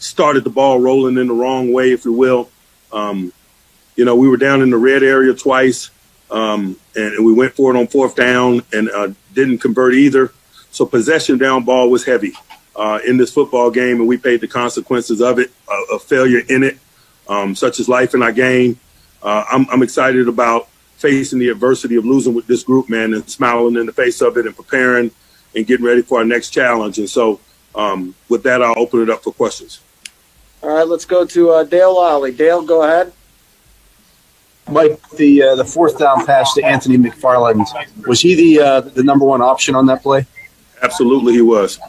started the ball rolling in the wrong way, if you will. We were down in the red area twice, and we went for it on fourth down and didn't convert either. So possession down ball was heavy in this football game, and we paid the consequences of it, a failure in it, such as life in our game. I'm excited about facing the adversity of losing with this group, man, and smiling in the face of it and preparing and getting ready for our next challenge. And so with that, I'll open it up for questions. All right, let's go to Dale Lally. Dale, go ahead. Mike, the fourth down pass to Anthony McFarland, was he the number one option on that play? Absolutely, he was.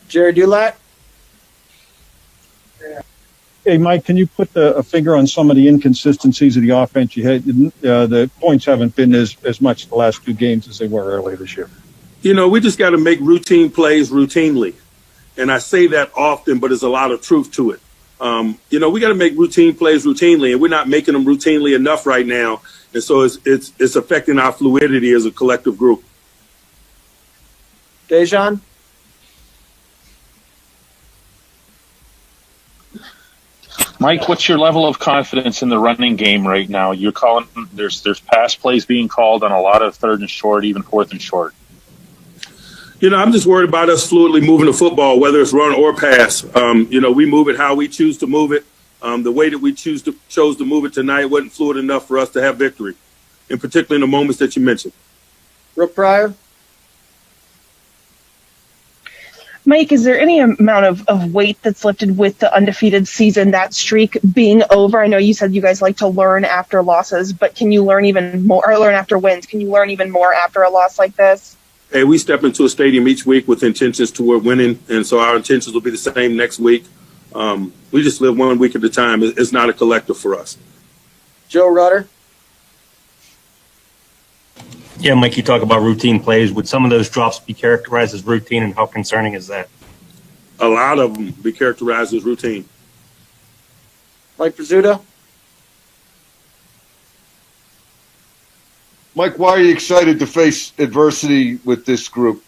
Jerry Dulac? Hey, Mike, can you put a finger on some of the inconsistencies of the offense? You had the points haven't been as much the last two games as they were earlier this year. We just got to make routine plays routinely. And I say that often, but there's a lot of truth to it. We got to make routine plays routinely, and we're not making them routinely enough right now. And so it's affecting our fluidity as a collective group. Dejan? Mike, what's your level of confidence in the running game right now? You're calling there's pass plays being called on a lot of third and short, even fourth and short. I'm just worried about us fluidly moving the football, whether it's run or pass. We move it how we choose to move it. The way that we chose to move it tonight wasn't fluid enough for us to have victory, and particularly in the moments that you mentioned. Brooke Pryor? Mike, is there any amount of weight that's lifted with the undefeated season, that streak being over? I know you said you guys like to learn after losses, but can you learn even more, or learn after wins? Can you learn even more after a loss like this? Hey, we step into a stadium each week with intentions toward winning, and so our intentions will be the same next week. We just live one week at a time. It's not a collective for us. Joe Rutter? Yeah, Mike, you talk about routine plays. Would some of those drops be characterized as routine, and how concerning is that? A lot of them be characterized as routine. Mike Pizzuto? Mike, why are you excited to face adversity with this group?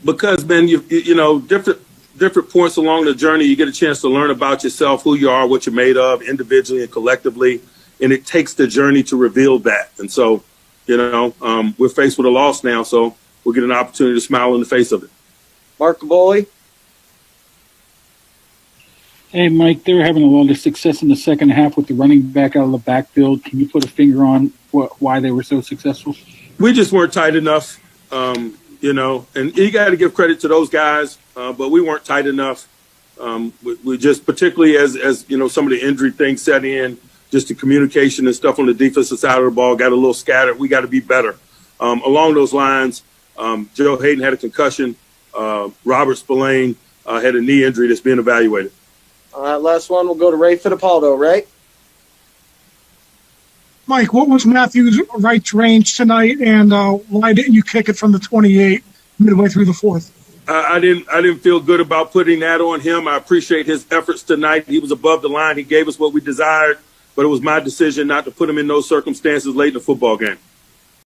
Because, man, different points along the journey, you get a chance to learn about yourself, who you are, what you're made of, individually and collectively, and it takes the journey to reveal that. And so, we're faced with a loss now, so we'll get an opportunity to smile in the face of it. Mark Caboli? Hey, Mike, they were having a lot of success in the second half with the running back out of the backfield. Can you put a finger on why they were so successful? We just weren't tight enough, and you got to give credit to those guys, but we weren't tight enough. We just, particularly as some of the injury things set in, just the communication and stuff on the defensive side of the ball got a little scattered. We got to be better. Along those lines, Joe Hayden had a concussion. Robert Spillane had a knee injury that's being evaluated. All right, last one. We'll go to Ray Fittipaldo. Ray? Mike, what was Matthew's right range tonight, and why didn't you kick it from the 28 midway through the fourth? I didn't feel good about putting that on him. I appreciate his efforts tonight. He was above the line. He gave us what we desired, but it was my decision not to put him in those circumstances late in the football game.